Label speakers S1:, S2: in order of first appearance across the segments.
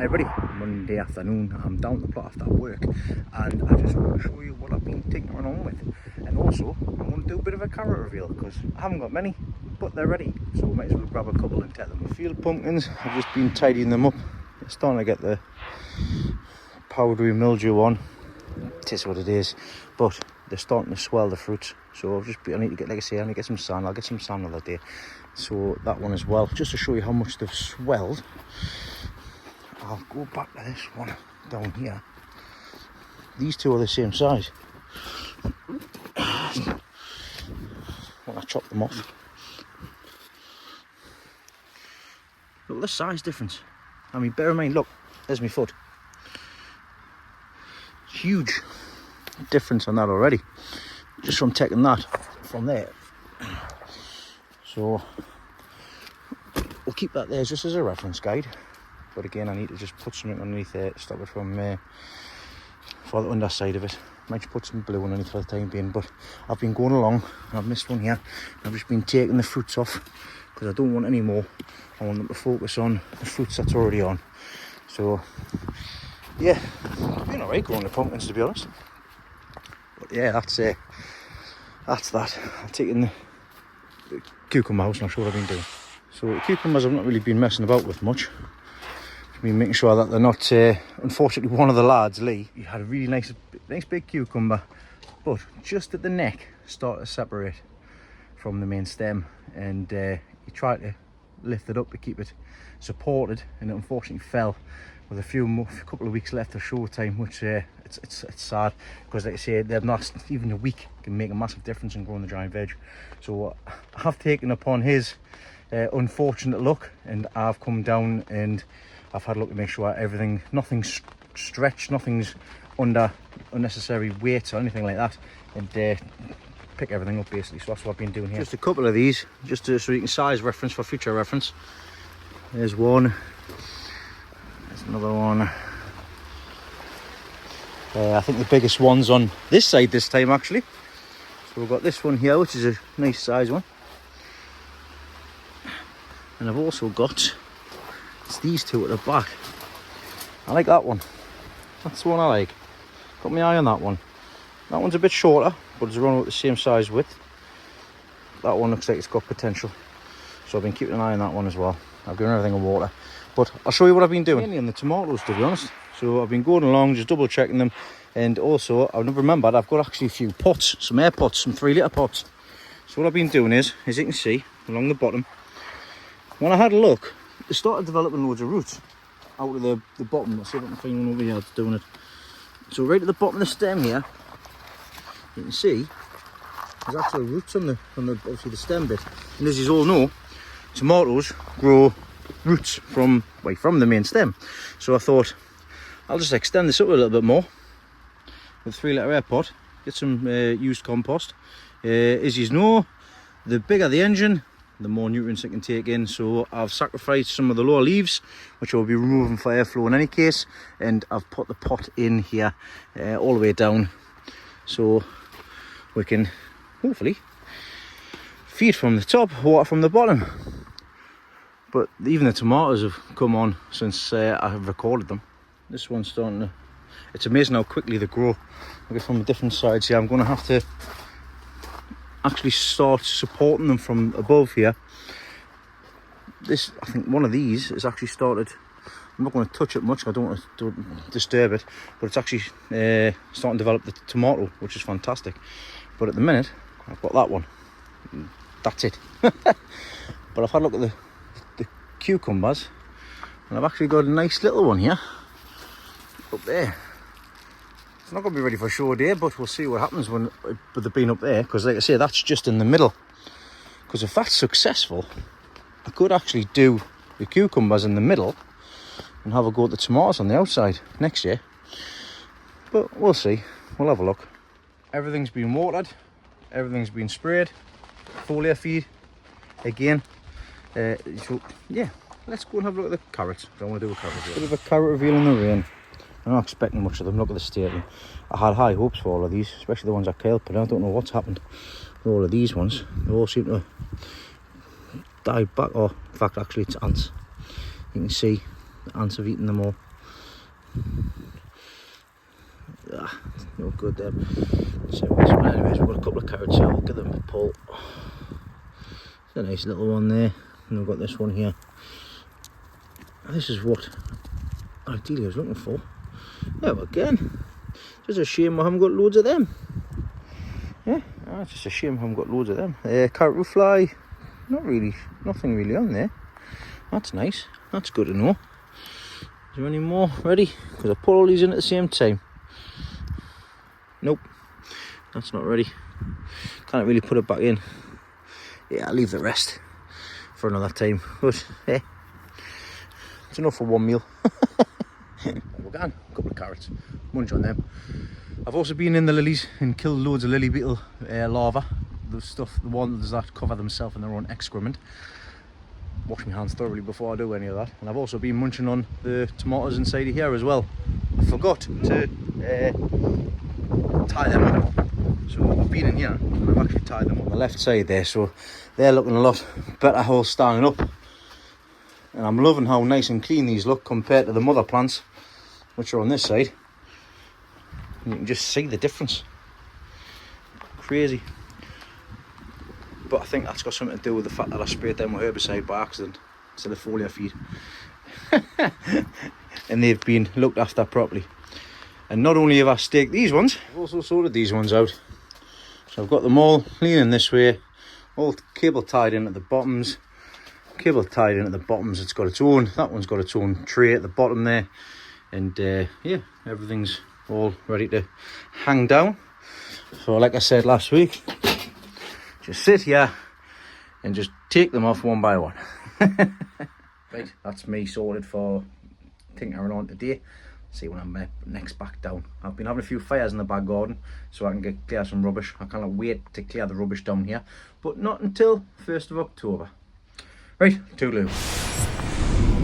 S1: Hi everybody, Monday afternoon. I'm down the plot after work and I just want to show you what I've been tinkering on with, and also I'm going to do a bit of a carrot reveal because I haven't got many but they're ready, so we might as well grab a couple and tell them. Field pumpkins, I've just been tidying them up. It's starting to get the powdery mildew on. It is what it is, but they're starting to swell the fruits, so I need to get, like I say, I need to get some sand. I'll get some sand another day, so that one as well, just to show you how much they've swelled. I'll go back to this one down here. These two are the same size when I chop them off. Look at the size difference. I mean, bear in mind, look, there's my foot. Huge difference on that already, just from taking that from there. So we'll keep that there just as a reference guide. But again, I need to just put something underneath there to stop it from for the underside of it. Might just put some blue underneath for the time being. But I've been going along and I've missed one here. I've just been taking the fruits off because I don't want any more. I want them to focus on the fruits that's already on. So yeah, it's been alright growing the pumpkins, to be honest. But yeah, that's that. I've taken the cucumber house and I'll show what I've been doing. So the cucumbers I've not really been messing about with much. I've been making sure that they're not, unfortunately one of the lads, Lee, he had a really nice big cucumber, but just at the neck started to separate from the main stem, and he tried to lift it up to keep it supported, and it unfortunately fell with a couple of weeks left of show time, which it's sad, because like I say, they're not even a week can make a massive difference in growing the giant veg. So I have taken upon his unfortunate luck, and I've come down and I've had a look to make sure nothing's stretched, nothing's under unnecessary weights or anything like that, and pick everything up basically. So that's what I've been doing here. Just a couple of these, just so you can size reference for future reference. There's one, there's another one. I think the biggest one's on this side this time actually. So we've got this one here, which is a nice size one. And I've also got these two at the back. I like that one. That's the one I like. Got my eye on that one. That one's a bit shorter, but it's around about the same size width. That one looks like it's got potential. So I've been keeping an eye on that one as well. I've given everything a water. But I'll show you what I've been doing. Mainly on the tomatoes, to be honest. So I've been going along, just double checking them. And also, I've never remembered, I've got actually a few pots, some air pots, some 3 litre pots. So what I've been doing is, as you can see, along the bottom, when I had a look, they started developing loads of roots out of the bottom. Let's see if I can find one over here that's doing it. So right at the bottom of the stem here, you can see there's actual roots on the obviously the stem bit. And as you all know, tomatoes grow roots from the main stem. So I thought I'll just extend this up a little bit more with 3 litre air pot, get some used compost. As you know, the bigger the engine, the more nutrients it can take in. So I've sacrificed some of the lower leaves, which I'll be removing for airflow in any case, and I've put the pot in here all the way down, so we can hopefully feed from the top, water from the bottom. But even the tomatoes have come on since I've recorded them. This one's starting to, it's amazing how quickly they grow. Look at from the different sides here. I'm going to have to actually start supporting them from above here. This, I think one of these has actually started. I'm not going to touch it much, I don't want to disturb it, but it's actually starting to develop the tomato, which is fantastic. But at the minute I've got that one, that's it. But I've had a look at the cucumbers, and I've actually got a nice little one here up there. It's not going to be ready for show day, but we'll see what happens with the bean up there, because like I say, that's just in the middle. Because if that's successful, I could actually do the cucumbers in the middle and have a go at the tomatoes on the outside next year. But we'll see, we'll have a look. Everything's been watered, everything's been sprayed, foliar feed again. So yeah, let's go and have a look at the carrots. I don't want to do a carrot reveal. Bit of a carrot reveal in the rain. I'm not expecting much of them. Look at the state of them. I had high hopes for all of these, especially the ones at Kale, but I don't know what's happened with all of these ones. They all seem to die back, or in fact actually it's ants. You can see the ants have eaten them all. No good there. So anyways, we've got a couple of carrots here. I'll give them a pull. It's a nice little one there. And we've got this one here. This is what ideally I was looking for. Yeah, but again, just a shame we haven't got loads of them. Yeah, it's just a shame we haven't got loads of them. Carrot root fly, nothing really on there. That's nice. That's good to know. Is there any more ready? Because I put all these in at the same time. Nope, that's not ready. Can't really put it back in. Yeah, I'll leave the rest for another time. But hey, it's enough for one meal. We're going. A couple of carrots. Munch on them. I've also been in the lilies and killed loads of lily beetle larvae. The ones that cover themselves in their own excrement. Wash my hands thoroughly before I do any of that. And I've also been munching on the tomatoes inside of here as well. I forgot to tie them up. So I've been in here and I've actually tied them up on the left side there. So they're looking a lot better all standing up. And I'm loving how nice and clean these look compared to the mother plants, which are on this side. And you can just see the difference. Crazy. But I think that's got something to do with the fact that I sprayed them with herbicide by accident instead of foliar feed. And they've been looked after properly. And not only have I staked these ones, I've also sorted these ones out. So I've got them all leaning this way, all cable tied in at the bottoms. Cable tied in at the bottoms, it's got its own, that one's got its own tray at the bottom there. And yeah, everything's all ready to hang down. So like I said last week, just sit here and just take them off one by one. Right, that's me sorted for tinkering on today. See when I'm next back down. I've been having a few fires in the back garden so I can clear some rubbish. I can't wait to clear the rubbish down here, but not until 1st of October. Right, toodaloo.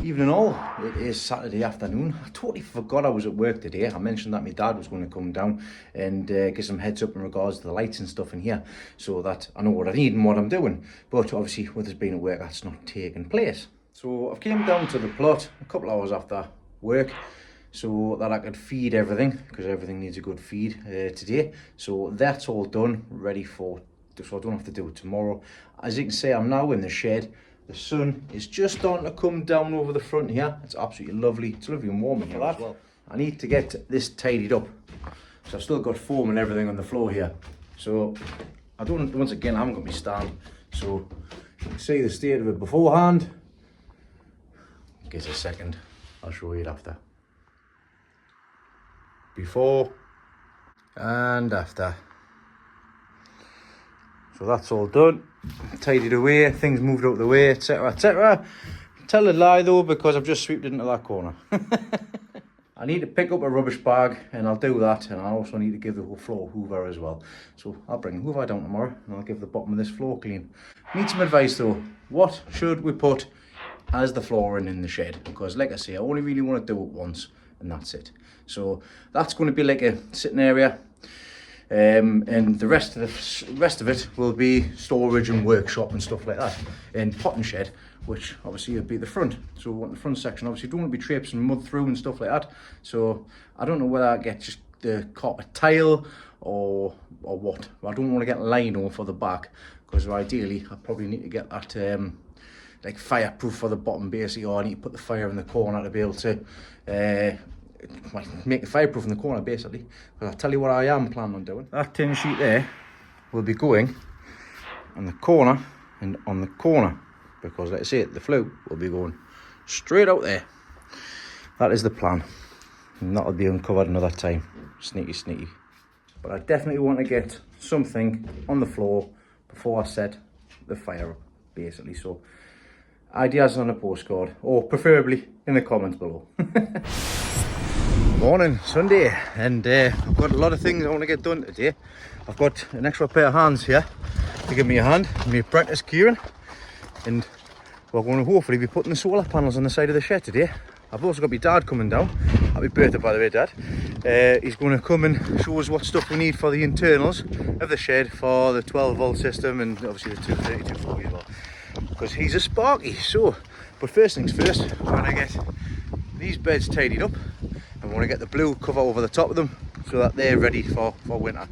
S1: Evening all, it is Saturday afternoon. I totally forgot I was at work today. I mentioned that my dad was going to come down and give some heads up in regards to the lights and stuff in here so that I know what I need and what I'm doing. But obviously with us being at work, that's not taking place. So I've came down to the plot a couple hours after work so that I could feed everything, because everything needs a good feed today. So that's all done, ready for, so I don't have to do it tomorrow. As you can see, I'm now in the shed. The sun is just starting to come down over the front here. It's absolutely lovely. It's lovely and warm in here as well. I need to get this tidied up. So I've still got foam and everything on the floor here. So I don't, once again, I haven't got my stand. So you can see the state of it beforehand. Give us a second. I'll show you it after. Before and after. So that's all done, tidied away, things moved out of the way, etc, etc. Tell a lie though, because I've just swept it into that corner. I need to pick up a rubbish bag and I'll do that, and I also need to give the whole floor hoover as well. So I'll bring the hoover down tomorrow and I'll give the bottom of this floor clean. Need some advice though. What should we put as the flooring in the shed? Because like I say, I only really want to do it once and that's it. So that's going to be like a sitting area. And the rest of it will be storage and workshop and stuff like that, and potting shed, which obviously will be the front. So on the front section, obviously don't want to be traipsing mud through and stuff like that. So I don't know whether I get just the carpet tile or what. I don't want to get lino for the back, because ideally I probably need to get that like fireproof for the bottom basically, or I need to put the fire in the corner to be able to make the fireproof in the corner basically. But I'll tell you what I am planning on doing. That tin sheet there will be going on the corner and on the corner, because like I say, the flue will be going straight out there. That is the plan, and that'll be uncovered another time. Sneaky. But I definitely want to get something on the floor before I set the fire up basically. So ideas on a postcard, or preferably in the comments below. Morning, Sunday, and I've got a lot of things I want to get done today. I've got an extra pair of hands here to give me a hand, my apprentice Kieran, and we're going to hopefully be putting the solar panels on the side of the shed today. I've also got my dad coming down. Happy birthday by the way, Dad. He's going to come and show us what stuff we need for the internals of the shed for the 12 volt system, and obviously the 230, 240 as well, because he's a sparky. So, but first things first, I'm going to get these beds tidied up, and we want to get the blue cover over the top of them so that they're ready for winter.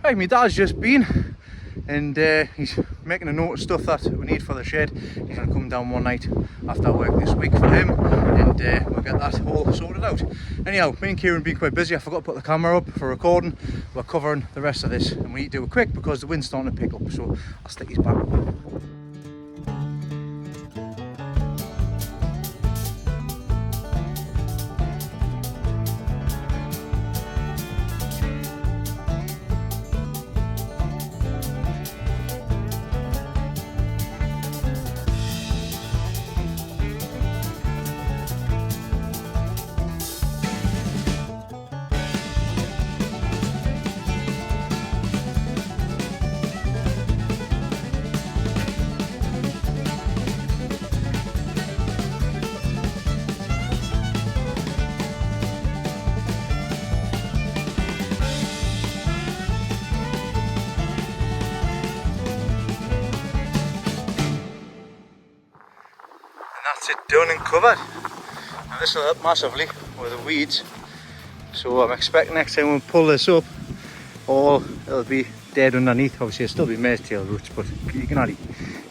S1: Right, my dad's just been and he's making a note of stuff that we need for the shed. He's going to come down one night after work this week for him, and we'll get that all sorted out. Anyhow, me and Kieran have been quite busy. I forgot to put the camera up for recording. We're covering the rest of this and we need to do it quick because the wind's starting to pick up, so I'll stick his back up. That's it, done and covered. Now this will help massively with the weeds, so I'm expecting next time we pull this up, it'll be dead underneath. Obviously it'll still be maize tail roots, but you can only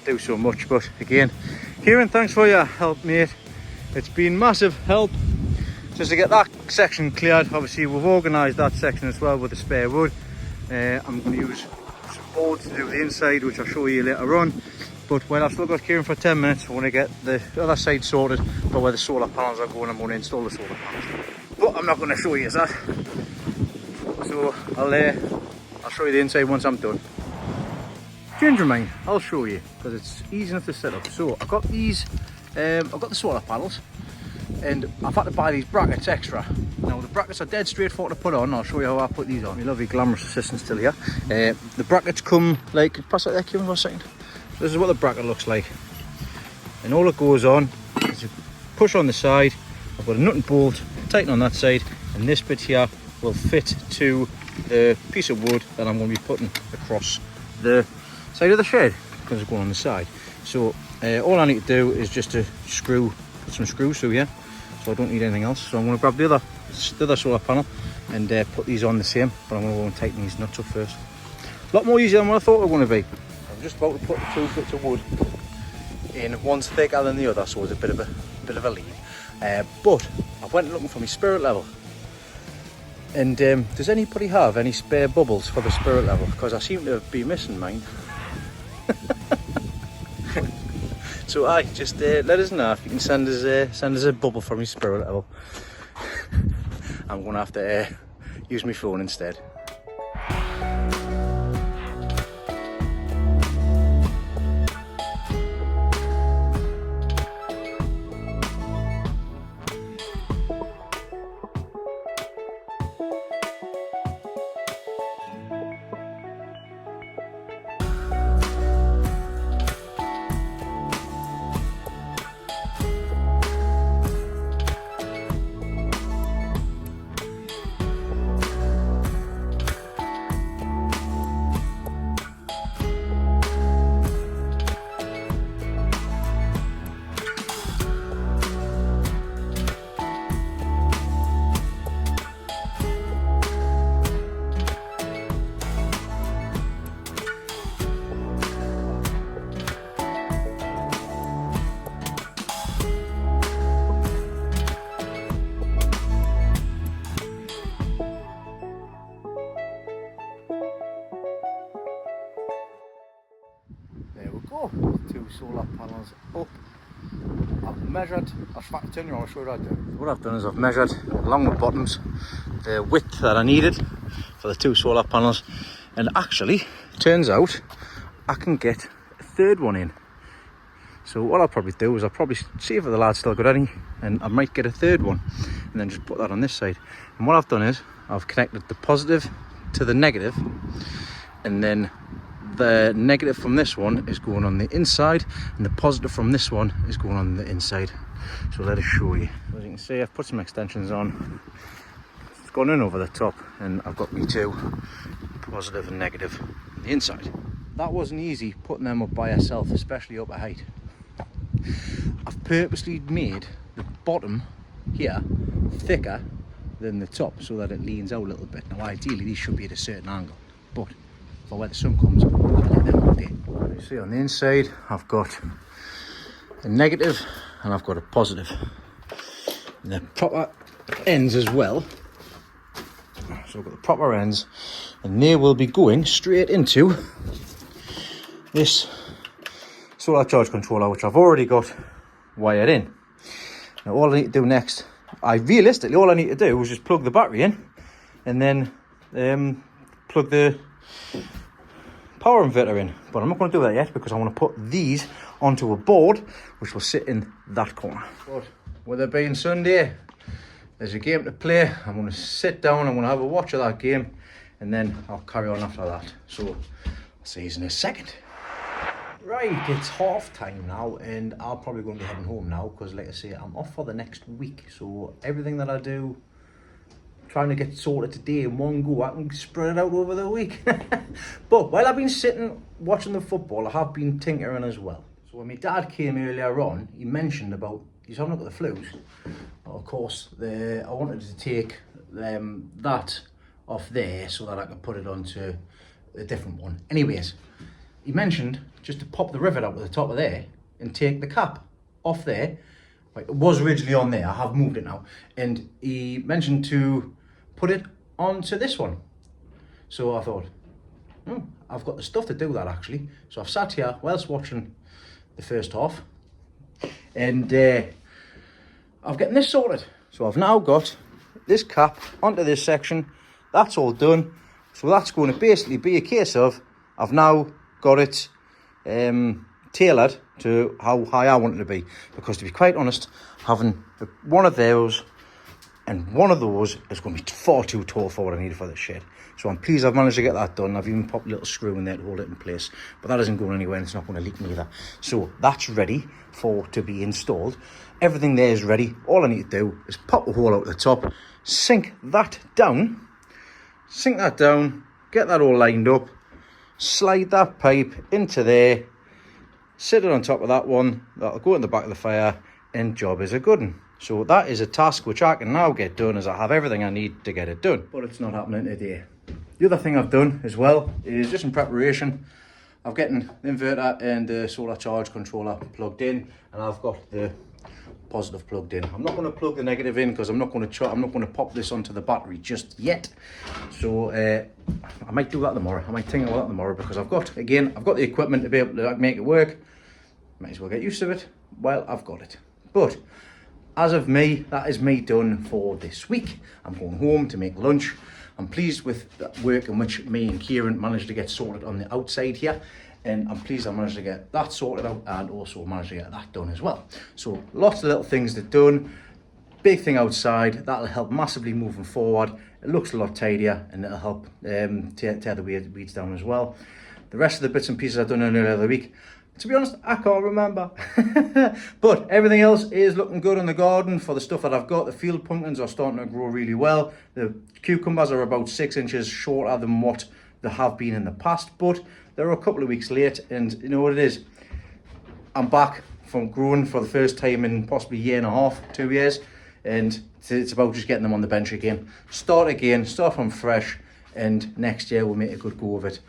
S1: do so much. But again, Kieran, thanks for your help, mate. It's been massive help just to get that section cleared. Obviously we've organised that section as well with the spare wood. I'm going to use some boards to do the inside, which I'll show you later on. But when I've still got Kieran for 10 minutes, I want to get the other side sorted for where the solar panels are going. I'm going to install the solar panels, but I'm not going to show you that. So I'll show you the inside once I'm done. Ginger mine, I'll show you because it's easy enough to set up. So I've got these, I've got the solar panels, and I've had to buy these brackets extra. Now the brackets are dead straightforward to put on. I'll show you how I put these on. My lovely glamorous assistant still here. The brackets come like, pass it there, Kieran, for a second. This is what the bracket looks like, and all it goes on is you push on the side. I've got a nut and bolt, tighten on that side, and this bit here will fit to the piece of wood that I'm going to be putting across the side of the shed because it's going on the side. So all I need to do is just to put some screws through here, so I don't need anything else. So I'm going to grab the other solar panel and put these on the same, but I'm going to go and tighten these nuts up first. A lot more easier than what I thought they were going to be. I'm just about to put 2 bits of wood in. One's thicker than the other, so it's a bit of a lead. But I went looking for my spirit level, and does anybody have any spare bubbles for the spirit level? Because I seem to be missing mine. So I just let us know if you can send us a bubble for my spirit level. I'm gonna have to use my phone instead. two solar panels up. I've measured, I'll turn you on, I'll show you what I do. What I've done is I've measured along the bottoms the width that I needed for the two solar panels, and actually turns out I can get a third one in. So what I'll probably do is I'll probably see if the lad's still got any, and I might get a third one and then just put that on this side. And what I've done is I've connected the positive to the negative, and then the negative from this one is going on the inside and the positive from this one is going on the inside. So let us show you. As you can see, I've put some extensions on. It's gone in over the top, and I've got me two positive and negative on the inside. That wasn't easy putting them up by yourself, especially up at height. I've purposely made the bottom here thicker than the top so that it leans out a little bit. Now ideally these should be at a certain angle, but for where the sun comes, I'll let them up there. You see on the inside I've got a negative and I've got a positive. And the proper ends as well. So I've got the proper ends, and they will be going straight into this solar charge controller, which I've already got wired in. Now all I need to do next, realistically all I need to do is just plug the battery in and then plug the power inverter in. But I'm not going to do that yet because I want to put these onto a board which will sit in that corner. But with it being Sunday, there's a game to play. I'm going to sit down, I'm going to have a watch of that game, and then I'll carry on after that. So I'll see you in a second. Right, it's half time now, and I'm probably going to be heading home now because, like I say, I'm off for the next week. So everything that I do, trying to get sorted today in one go, I can spread it out over the week. But while I've been sitting watching the football, I have been tinkering as well. So when my dad came earlier on, he mentioned about he's having a look at the flues. Of course, I wanted to take that off there so that I could put it onto a different one. Anyways, he mentioned just to pop the rivet out at the top of there and take the cap off there. Right, it was originally on there, I have moved it now. And he mentioned to put it onto this one. So I thought, I've got the stuff to do that actually. So I've sat here whilst watching the first half, and I've getting this sorted. So I've now got this cap onto this section. That's all done. So that's going to basically be a case of I've now got it tailored to how high I want it to be. Because to be quite honest, having one of those and one of those is going to be far too tall for what I need for this shed. So I'm pleased I've managed to get that done. I've even popped a little screw in there to hold it in place, but that isn't going anywhere and it's not going to leak neither. So that's ready to be installed. Everything there is ready. All I need to do is pop a hole out the top, sink that down, get that all lined up, slide that pipe into there, sit it on top of that one, that'll go in the back of the fire, and job is a good one. So that is a task which I can now get done as I have everything I need to get it done. But it's not happening today. The other thing I've done as well is just in preparation, I've getting the inverter and the solar charge controller plugged in, and I've got the positive plugged in. I'm not going to plug the negative in because I'm not going to pop this onto the battery just yet. So I might do that tomorrow. I might think about that tomorrow because I've got the equipment to be able to make it work. Might as well get used to it while I've got it. But as of me, that is me done for this week. I'm going home to make lunch. I'm pleased with the work in which me and Kieran managed to get sorted on the outside here. And I'm pleased I managed to get that sorted out and also managed to get that done as well. So lots of little things that done. Big thing outside, that'll help massively moving forward. It looks a lot tidier and it'll help tear the weeds down as well. The rest of the bits and pieces I've done earlier in the week, to be honest, I can't remember. But everything else is looking good in the garden for the stuff that I've got. The field pumpkins are starting to grow really well. The cucumbers are about 6 inches shorter than what they have been in the past, but they're a couple of weeks late, and you know what it is? I'm back from growing for the first time in possibly a year and a half, 2 years, and it's about just getting them on the bench again. Start from fresh, and next year we'll make a good go of it.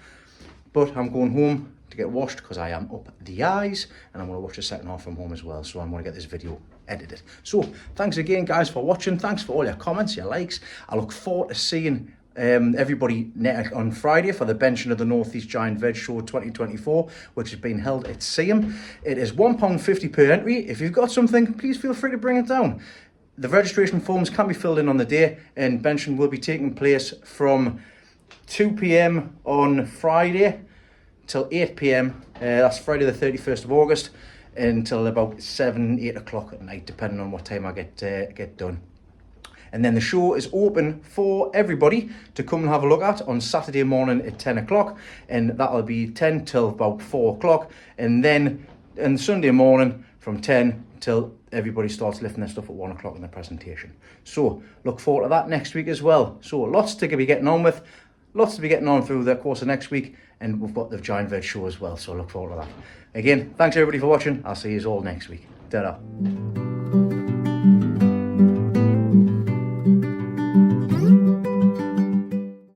S1: But I'm going home to get washed because I am up the eyes, and I'm going to watch the second half from home as well, so I'm going to get this video edited. So thanks again guys for watching. Thanks for all your comments, your likes. I look forward to seeing everybody on Friday for the benching of the North East Giant Veg Show 2024, which has been held at Seaham. It is £1.50 per entry. If you've got something, please feel free to bring it down. The registration forms can be filled in on the day, and benching will be taking place from 2 p.m. on Friday till 8 p.m. That's Friday the 31st of August until about 8 o'clock at night, depending on what time I get done. And then the show is open for everybody to come and have a look at on Saturday morning at 10 o'clock, and that'll be 10 till about 4 o'clock, and then on Sunday morning from 10 till everybody starts lifting their stuff at 1 o'clock in the presentation. So look forward to that next week as well. So lots to be getting on with, lots to be getting on through the course of next week, and we've got the Giant Veg Show as well, so look forward to that. Again, thanks everybody for watching. I'll see you all next week. Ta-da.